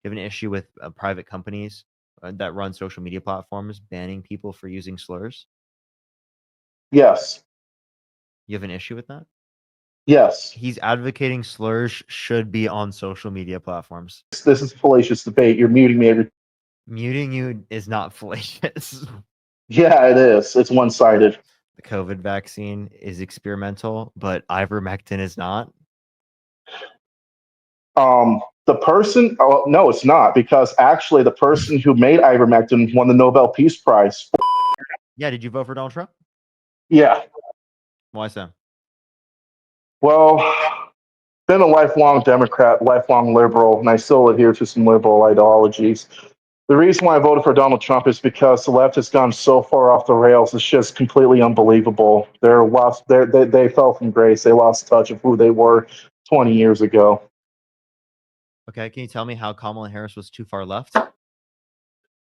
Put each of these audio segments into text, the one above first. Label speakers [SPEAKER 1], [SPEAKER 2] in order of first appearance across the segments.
[SPEAKER 1] you have an issue with private companies that run social media platforms banning people for using slurs?
[SPEAKER 2] Yes.
[SPEAKER 1] You have an issue with that?
[SPEAKER 2] Yes.
[SPEAKER 1] He's advocating slurs should be on social media platforms.
[SPEAKER 2] This is a fallacious debate. You're muting me every.
[SPEAKER 1] Muting you is not fallacious.
[SPEAKER 2] Yeah, it is. It's one-sided.
[SPEAKER 1] The COVID vaccine is experimental, but ivermectin is not.
[SPEAKER 2] The person, oh, no, it's not, because actually the person who made ivermectin won the Nobel Peace Prize.
[SPEAKER 1] Yeah, did you vote for Donald Trump?
[SPEAKER 2] Yeah.
[SPEAKER 1] Why so?
[SPEAKER 2] Well, been a lifelong Democrat, lifelong liberal, and I still adhere to some liberal ideologies. The reason why I voted for Donald Trump is because the left has gone so far off the rails. It's just completely unbelievable. They fell from grace. They lost touch of who they were 20 years ago.
[SPEAKER 1] Okay, can you tell me how Kamala Harris was too far left?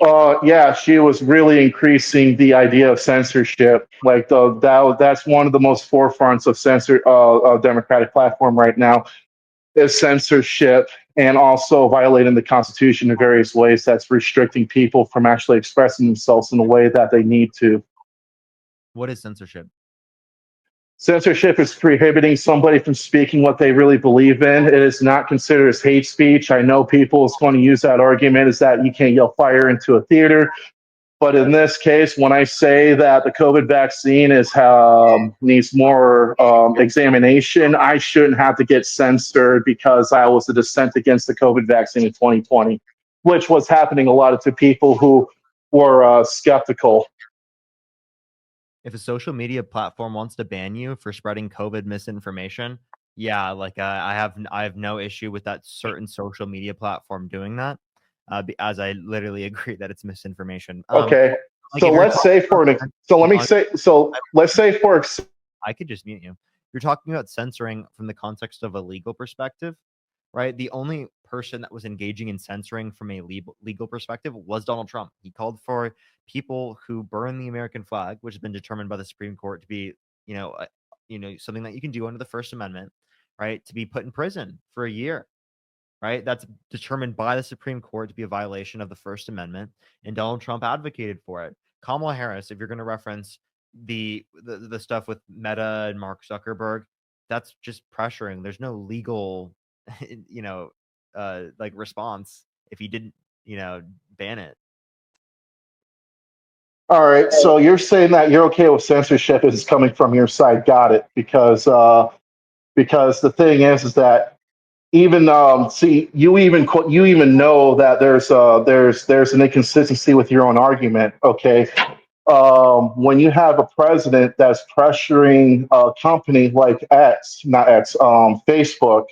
[SPEAKER 2] Yeah, she was really increasing the idea of censorship. Like that's one of the most forefronts of Democratic platform right now is censorship, and also violating the Constitution in various ways. That's restricting people from actually expressing themselves in a way that they need to.
[SPEAKER 1] What is censorship?
[SPEAKER 2] Censorship is prohibiting somebody from speaking what they really believe in. It is not considered as hate speech. I know people is going to use that argument is that you can't yell fire into a theater. But in this case, when I say that the COVID vaccine needs more examination, I shouldn't have to get censored because I was a dissent against the COVID vaccine in 2020, which was happening a lot to people who were skeptical.
[SPEAKER 1] If a social media platform wants to ban you for spreading COVID misinformation, yeah, like I have no issue with that certain social media platform doing that, as I literally agree that it's misinformation.
[SPEAKER 2] Okay,
[SPEAKER 1] Like
[SPEAKER 2] so
[SPEAKER 1] if you're
[SPEAKER 2] let's
[SPEAKER 1] talking
[SPEAKER 2] say for an so let me
[SPEAKER 1] about,
[SPEAKER 2] say so let's say for
[SPEAKER 1] I could just mute you. You're talking about censoring from the context of a legal perspective, right? The only person that was engaging in censoring from a legal perspective was Donald Trump. He called for people who burn the American flag, which has been determined by the Supreme Court to be, something that you can do under the First Amendment, right? To be put in prison for a year, right? That's determined by the Supreme Court to be a violation of the First Amendment, and Donald Trump advocated for it. Kamala Harris, if you're going to reference the stuff with Meta and Mark Zuckerberg, that's just pressuring. There's no legal, like response if you didn't, ban it.
[SPEAKER 2] All right, so you're saying that you're okay with censorship is coming from your side. Got it. Because the thing is that even see you even know that there's an inconsistency with your own argument. Okay, when you have a president that's pressuring a company like Facebook,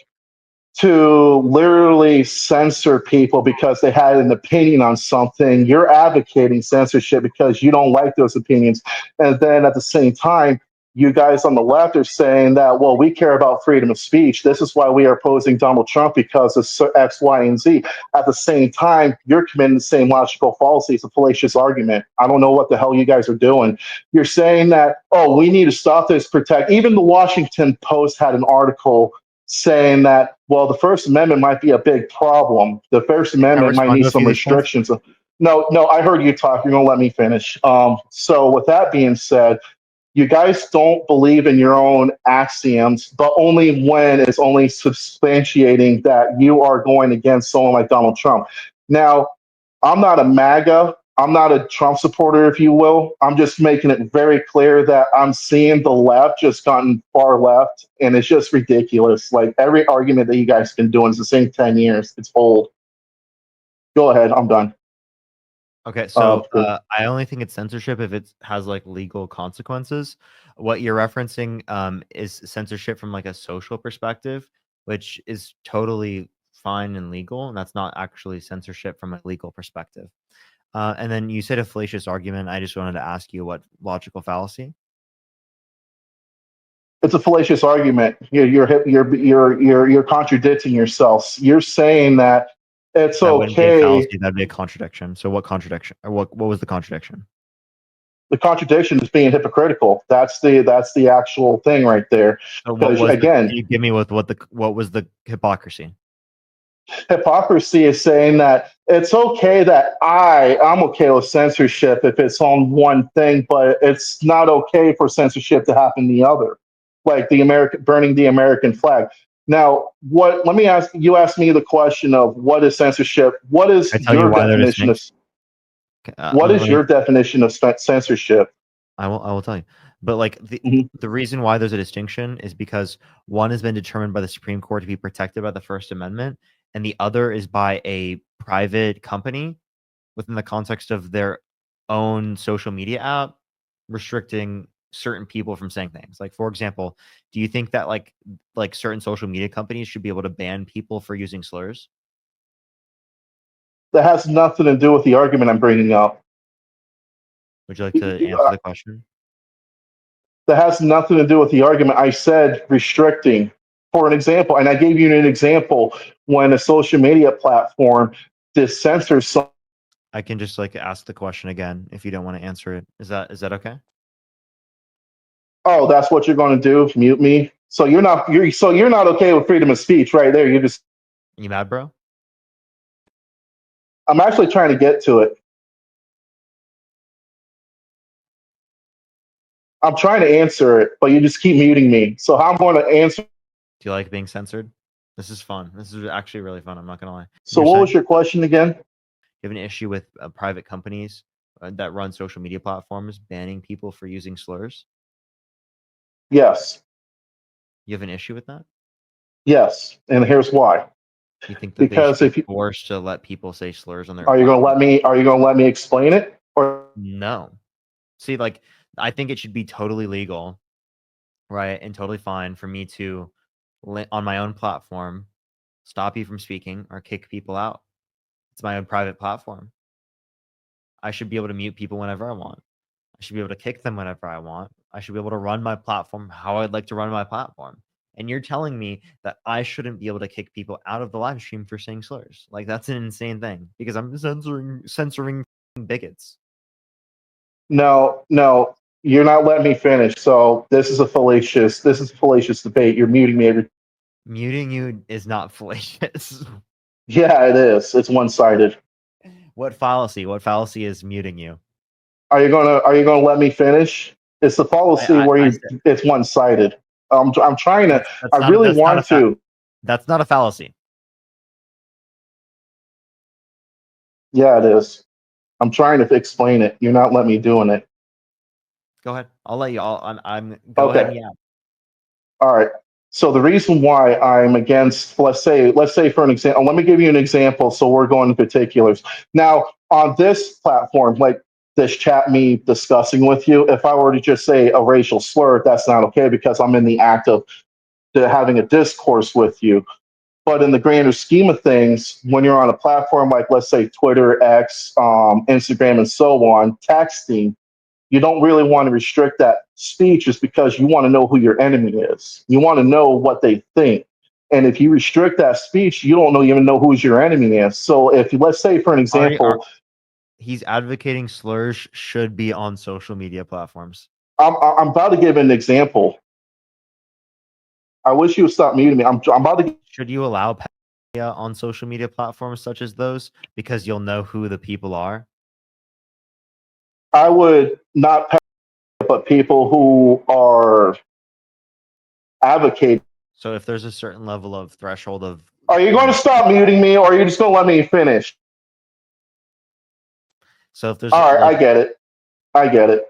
[SPEAKER 2] to literally censor people because they had an opinion on something, you're advocating censorship because you don't like those opinions. And then at the same time, you guys on the left are saying that, well, we care about freedom of speech. This is why we are opposing Donald Trump because of X, Y, and Z. At the same time, you're committing the same logical fallacy. It's a fallacious argument. I don't know what the hell you guys are doing. You're saying that, oh, we need to stop this, protect. Even the Washington Post had an article saying that, well, the First Amendment might be a big problem. The First
[SPEAKER 1] Can I
[SPEAKER 2] Amendment might
[SPEAKER 1] respond
[SPEAKER 2] need
[SPEAKER 1] to a few
[SPEAKER 2] some
[SPEAKER 1] of these points?
[SPEAKER 2] restrictions. No, I heard you talk. You're going to let me finish. So, with that being said, you guys don't believe in your own axioms, but only when it's only substantiating that you are going against someone like Donald Trump. Now, I'm not a MAGA. I'm not a Trump supporter, if you will. I'm just making it very clear that I'm seeing the left just gotten far left, and it's just ridiculous. Like every argument that you guys have been doing is the same 10 years. It's old. Go ahead. I'm done.
[SPEAKER 1] Okay, so I only think it's censorship if it has like legal consequences. What you're referencing is censorship from like a social perspective, which is totally fine and legal, and that's not actually censorship from a legal perspective. And then you said a fallacious argument. I just wanted to ask you what logical fallacy?
[SPEAKER 2] It's a fallacious argument. You're contradicting yourselves. You're saying that it's
[SPEAKER 1] That wouldn't be a
[SPEAKER 2] okay.
[SPEAKER 1] fallacy. That'd be a contradiction. So what contradiction, or what was the contradiction?
[SPEAKER 2] The contradiction is being hypocritical. That's the actual thing right there.
[SPEAKER 1] So what
[SPEAKER 2] Because
[SPEAKER 1] was the?
[SPEAKER 2] again,
[SPEAKER 1] Can you give me with what was the hypocrisy?
[SPEAKER 2] Hypocrisy is saying that it's okay that I'm okay with censorship if it's on one thing, but it's not okay for censorship to happen the other, like the American burning the American flag. Now, what? Let me ask you. Ask me the question of what is censorship? What is
[SPEAKER 1] I tell you
[SPEAKER 2] your
[SPEAKER 1] why they're
[SPEAKER 2] definition of
[SPEAKER 1] distinct.
[SPEAKER 2] what is
[SPEAKER 1] Let me.
[SPEAKER 2] your definition of censorship?
[SPEAKER 1] I will tell you. But like
[SPEAKER 2] Mhm.
[SPEAKER 1] the reason why there's a distinction is because one has been determined by the Supreme Court to be protected by the First Amendment, and the other is by a private company within the context of their own social media app restricting certain people from saying things. Like for example, do you think that like certain social media companies should be able to ban people for using slurs?
[SPEAKER 2] That has nothing to do with the argument I'm bringing up.
[SPEAKER 1] Would you like to answer the question?
[SPEAKER 2] That has nothing to do with the argument. I said restricting, for an example, and I gave you an example when a social media platform censors some.
[SPEAKER 1] I can just like ask the question again if you don't want to answer it. Is that okay?
[SPEAKER 2] Oh, that's what you're going to do? Mute me? So you're not okay with freedom of speech, right there? You just.
[SPEAKER 1] You mad, bro?
[SPEAKER 2] I'm actually trying to get to it. I'm trying to answer it, but you just keep muting me. So how I'm going to answer?
[SPEAKER 1] Do you like being censored? This is fun. This is actually really fun. I'm not gonna lie.
[SPEAKER 2] So
[SPEAKER 1] You're
[SPEAKER 2] what was
[SPEAKER 1] saying
[SPEAKER 2] your question again?
[SPEAKER 1] you have an issue with private companies that run social media platforms banning people for using slurs.
[SPEAKER 2] Yes,
[SPEAKER 1] You have an issue with that?
[SPEAKER 2] yes, and here's why.
[SPEAKER 1] You think that they should
[SPEAKER 2] Because
[SPEAKER 1] be
[SPEAKER 2] if you
[SPEAKER 1] forced to let people say slurs on their
[SPEAKER 2] are you going to
[SPEAKER 1] platform?
[SPEAKER 2] let me are you going to let me explain it? Or
[SPEAKER 1] No. See, like, I think it should be totally legal, right, and totally fine for me to, on my own platform, stop you from speaking or kick people out. It's my own private platform. I should be able to mute people whenever I want. I should be able to kick them whenever I want. I should be able to run my platform how I'd like to run my platform. And you're telling me that I shouldn't be able to kick people out of the live stream for saying slurs. Like that's an insane thing because I'm censoring bigots.
[SPEAKER 2] no, no, you're not letting me finish. So this is a fallacious debate. You're muting me every.
[SPEAKER 1] Muting you is not fallacious.
[SPEAKER 2] Yeah, it is. It's one sided.
[SPEAKER 1] What fallacy? What fallacy is muting you?
[SPEAKER 2] Are you gonna let me finish? It's the fallacy where
[SPEAKER 1] I said
[SPEAKER 2] it's one sided. I'm trying to. I
[SPEAKER 1] that's not
[SPEAKER 2] really want to.
[SPEAKER 1] that's not a fallacy.
[SPEAKER 2] Yeah, it is. I'm trying to explain it. You're not letting me doing it.
[SPEAKER 1] Go ahead. I'll let you all. I'm go ahead
[SPEAKER 2] Okay.
[SPEAKER 1] and yeah.
[SPEAKER 2] All right. So the reason why I'm against, let's say for an example, let me give you an example. So we're going to particulars. Now, on this platform, like this chat me discussing with you, if I were to just say a racial slur, that's not okay because I'm in the act of having a discourse with you. But in the grander scheme of things, when you're on a platform like, let's say, Twitter, X, Instagram, and so on, texting, you don't really want to restrict that speech just because you want to know who your enemy is. You want to know what they think. And if you restrict that speech, you don't even know who's your enemy is. So if let's say for an
[SPEAKER 1] Already are
[SPEAKER 2] example,
[SPEAKER 1] he's advocating slurs should be on social media platforms.
[SPEAKER 2] I'm about to give an example. I wish you would stop muting me. I'm about to.
[SPEAKER 1] Should you allow pedophilia on social media platforms such as those because you'll know who the people are?
[SPEAKER 2] I would not, but people who are advocating.
[SPEAKER 1] So if there's a certain level of threshold of
[SPEAKER 2] Are you going to stop muting me, or are you just going to let me finish?
[SPEAKER 1] so if there's
[SPEAKER 2] All right,
[SPEAKER 1] like
[SPEAKER 2] I get it. I get it.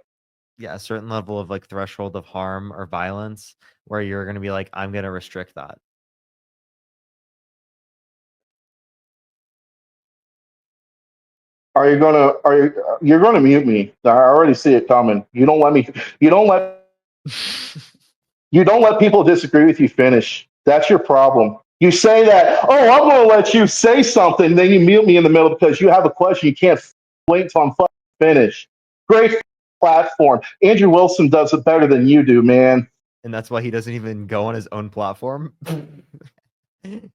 [SPEAKER 1] yeah, a certain level of like threshold of harm or violence where you're going to be like I'm going to restrict that.
[SPEAKER 2] Are you gonna? You're gonna mute me? I already see it coming. You don't let me. You don't let. You don't let people disagree with you finish. That's your problem. You say that. Oh, I'm gonna let you say something. Then you mute me in the middle because you have a question. You can't wait until I'm finished. Great platform. Andrew Wilson does it better than you do, man.
[SPEAKER 1] And that's why he doesn't even go on his own platform.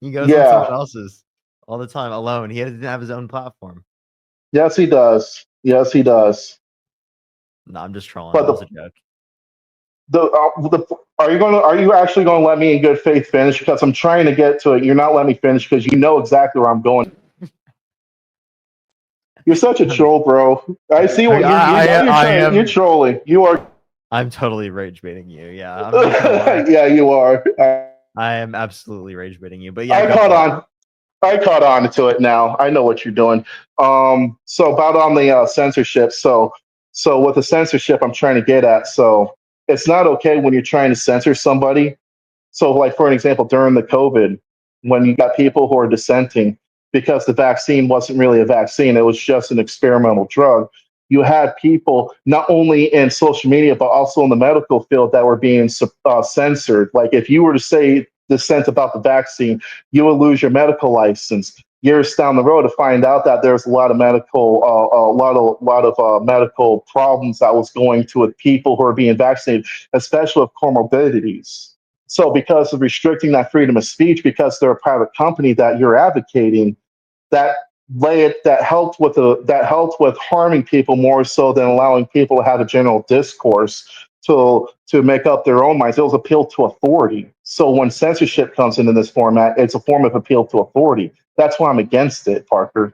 [SPEAKER 1] He goes on someone
[SPEAKER 2] Yeah.
[SPEAKER 1] else's all the time alone. He doesn't have his own platform.
[SPEAKER 2] Yes, he does. Yes, he does.
[SPEAKER 1] No, I'm just trolling.
[SPEAKER 2] But
[SPEAKER 1] That was a joke.
[SPEAKER 2] the Are you actually going to let me in good faith finish? Because I'm trying to get to it. You're not letting me finish because you know exactly where I'm going. You're such a
[SPEAKER 1] Okay.
[SPEAKER 2] troll, bro. I see what you know. You're
[SPEAKER 1] I
[SPEAKER 2] trying. You're
[SPEAKER 1] am.
[SPEAKER 2] trolling. You are.
[SPEAKER 1] I'm totally rage baiting you. Yeah, I'm not gonna lie.
[SPEAKER 2] Yeah, you are.
[SPEAKER 1] I am absolutely rage baiting you. But yeah,
[SPEAKER 2] I
[SPEAKER 1] go
[SPEAKER 2] caught
[SPEAKER 1] for it.
[SPEAKER 2] on. I caught on to it now. I know what you're doing. So about on the censorship. So with the censorship, I'm trying to get at. So it's not okay when you're trying to censor somebody. So, like for an example, during the COVID, when you got people who are dissenting because the vaccine wasn't really a vaccine, it was just an experimental drug. You had people not only in social media but also in the medical field that were being censored. Like if you were to say dissent about the vaccine, you would lose your medical license. Years down the road, to find out that there's a lot of medical, medical problems that was going to with people who are being vaccinated, especially with comorbidities. So, because of restricting that freedom of speech, because they're a private company that you're advocating, that that helped with harming people more so than allowing people to have a general discourse to make up their own minds. It was appeal to authority. So when censorship comes in this format, it's a form of appeal to authority. That's why I'm against it, Parker.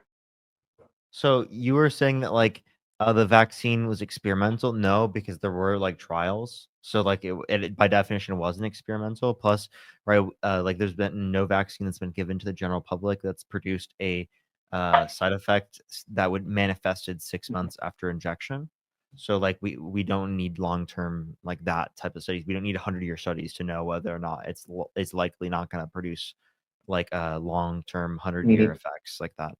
[SPEAKER 1] So you were saying that like the vaccine was experimental? No, because there were like trials. So like it by definition wasn't experimental. Plus, right, like there's been no vaccine that's been given to the general public that's produced a side effect that would manifested 6 months after injection. So like we don't need long term like that type of studies. We don't need 100-year studies to know whether or not it's likely not going to produce like long term 100-year
[SPEAKER 2] Mhm.
[SPEAKER 1] effects like that.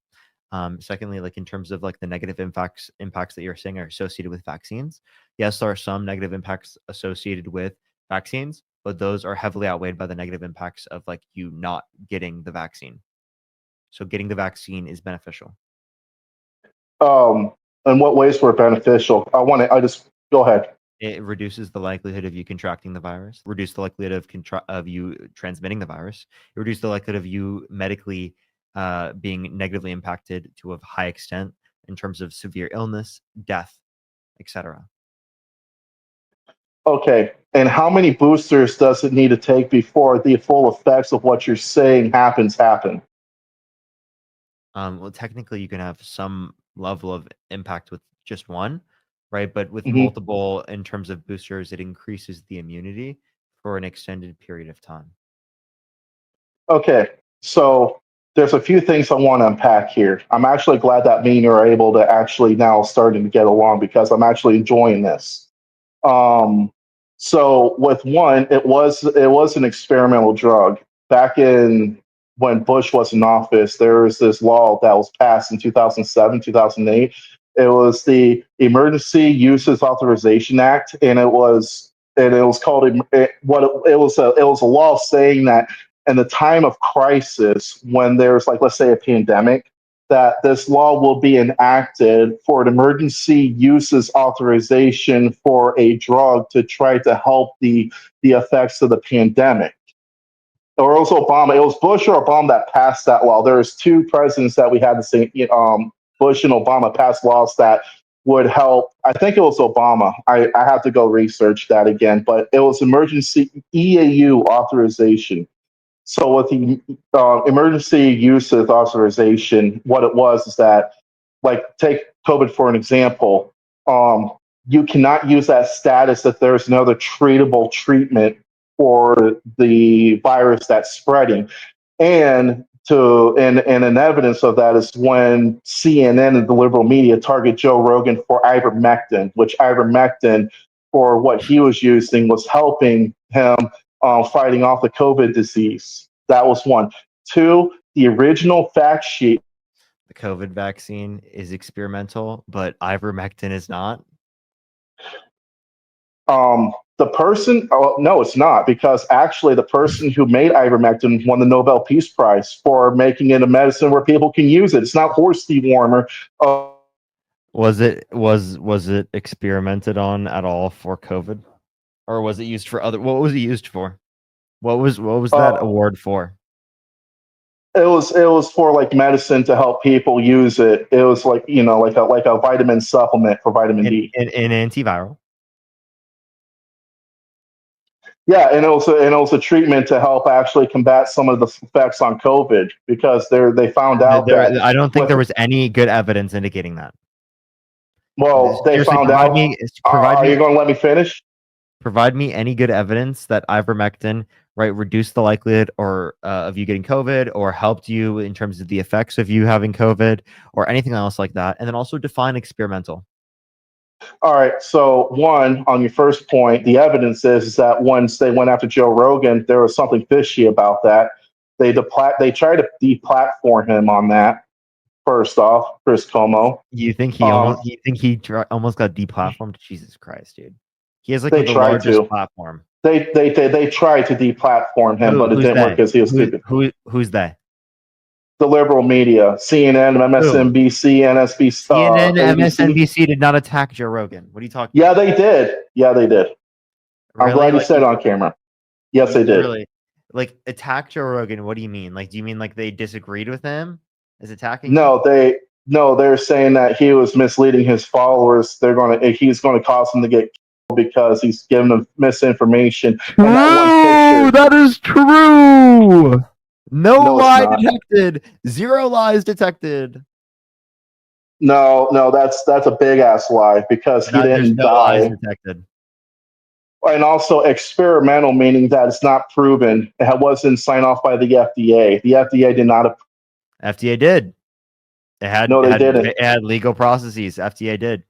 [SPEAKER 1] Secondly, like in terms of like the negative impacts that you're saying are associated with vaccines. Yes, there are some negative impacts associated with vaccines, but those are heavily outweighed by the negative impacts of like you not getting the vaccine. So getting the vaccine is beneficial.
[SPEAKER 2] Um, in what ways were it beneficial? I just go ahead.
[SPEAKER 1] It reduces the likelihood of you contracting the virus, reduce the likelihood of you transmitting the virus, it reduces the likelihood of you medically being negatively impacted to a high extent in terms of severe illness, death, etc.
[SPEAKER 2] Okay. And how many boosters does it need to take before the full effects of what you're saying happen?
[SPEAKER 1] Well, technically, you can have some level of impact with just one, right? But with
[SPEAKER 2] Mhm.
[SPEAKER 1] multiple, in terms of boosters, it increases the immunity for an extended period of time.
[SPEAKER 2] Okay. So there's a few things I want to unpack here. I'm actually glad that me and you are able to actually now starting to get along because I'm actually enjoying this. Um, so with one, it was an experimental drug. Back in when Bush was in office, there was this law that was passed in 2007, 2008. It was the Emergency Uses Authorization Act, and it was called it was a law saying that in the time of crisis, when there's like let's say a pandemic, that this law will be enacted for an emergency uses authorization for a drug to try to help the effects of the pandemic. Or it was Obama. It was Bush or Obama that passed that law. There's two presidents that we had the same. Bush and Obama passed laws that would help. I think it was Obama. I have to go research that again, but it was emergency EAU authorization. So with the emergency use of authorization, what it was is that, like, take COVID for an example. Um, you cannot use that status if there's another treatable treatment for the virus that's spreading. And an evidence of that is when CNN and the liberal media target Joe Rogan for ivermectin, which ivermectin for what he was using was helping him fighting off the COVID disease. That was one. Two, the original fact sheet.
[SPEAKER 1] The COVID vaccine is experimental, but ivermectin is not.
[SPEAKER 2] The person, oh, no, it's not, because actually the person who made ivermectin won the Nobel Peace Prize for making it a medicine where people can use it. It's not horse dewormer.
[SPEAKER 1] Was it experimented on at all for COVID, or was it used for other? What was it used for? What was that
[SPEAKER 2] Uh,
[SPEAKER 1] award for?
[SPEAKER 2] it was for like medicine to help people use it. It was like like a vitamin supplement for vitamin
[SPEAKER 1] An
[SPEAKER 2] D.
[SPEAKER 1] an antiviral.
[SPEAKER 2] Yeah, and also treatment to help actually combat some of the effects on COVID because they found out that
[SPEAKER 1] I don't think
[SPEAKER 2] with
[SPEAKER 1] there was any good evidence indicating that.
[SPEAKER 2] they
[SPEAKER 1] Seriously,
[SPEAKER 2] found out. Are you going to let me finish?
[SPEAKER 1] provide me any good evidence that ivermectin, right, reduced the likelihood or of you getting COVID, or helped you in terms of the effects of you having COVID, or anything else like that. And then also define experimental.
[SPEAKER 2] All right. So one, on your first point, the evidence is that once they went after Joe Rogan, there was something fishy about that. They tried to deplatform him on that. First off, Chris Como.
[SPEAKER 1] You think he almost got deplatformed? Jesus Christ, dude. He has like
[SPEAKER 2] They
[SPEAKER 1] the
[SPEAKER 2] tried
[SPEAKER 1] largest
[SPEAKER 2] to.
[SPEAKER 1] platform.
[SPEAKER 2] They tried to deplatform him, but it
[SPEAKER 1] Who's
[SPEAKER 2] didn't work
[SPEAKER 1] they?
[SPEAKER 2] because he was stupid.
[SPEAKER 1] Who's they?
[SPEAKER 2] The liberal media, CNN,
[SPEAKER 1] Who?
[SPEAKER 2] MSNBC, NSBC,
[SPEAKER 1] CNN,
[SPEAKER 2] ABC.
[SPEAKER 1] MSNBC did not attack Joe Rogan. What are you talking
[SPEAKER 2] Yeah,
[SPEAKER 1] about?
[SPEAKER 2] they did. Yeah, they did. I'm
[SPEAKER 1] Really?
[SPEAKER 2] glad you
[SPEAKER 1] Like
[SPEAKER 2] said it on camera. Yes, they
[SPEAKER 1] you
[SPEAKER 2] did.
[SPEAKER 1] really like attack Joe Rogan? What do you mean? Like, do you mean like they disagreed with him? Is attacking him?
[SPEAKER 2] They're saying that he was misleading his followers. He's gonna cause them to get killed because he's giving them misinformation. And that one
[SPEAKER 1] True,
[SPEAKER 2] picture,
[SPEAKER 1] that is true. No
[SPEAKER 2] no, it's
[SPEAKER 1] lie
[SPEAKER 2] not.
[SPEAKER 1] detected. Zero lies detected.
[SPEAKER 2] No, that's a big ass lie because he
[SPEAKER 1] There's
[SPEAKER 2] didn't
[SPEAKER 1] no lies
[SPEAKER 2] die.
[SPEAKER 1] detected.
[SPEAKER 2] And also experimental, meaning that it's not proven. It wasn't signed off by the FDA. The FDA did not.
[SPEAKER 1] FDA did. It had
[SPEAKER 2] No,
[SPEAKER 1] it
[SPEAKER 2] they
[SPEAKER 1] had
[SPEAKER 2] didn't.
[SPEAKER 1] it had legal processes. FDA did.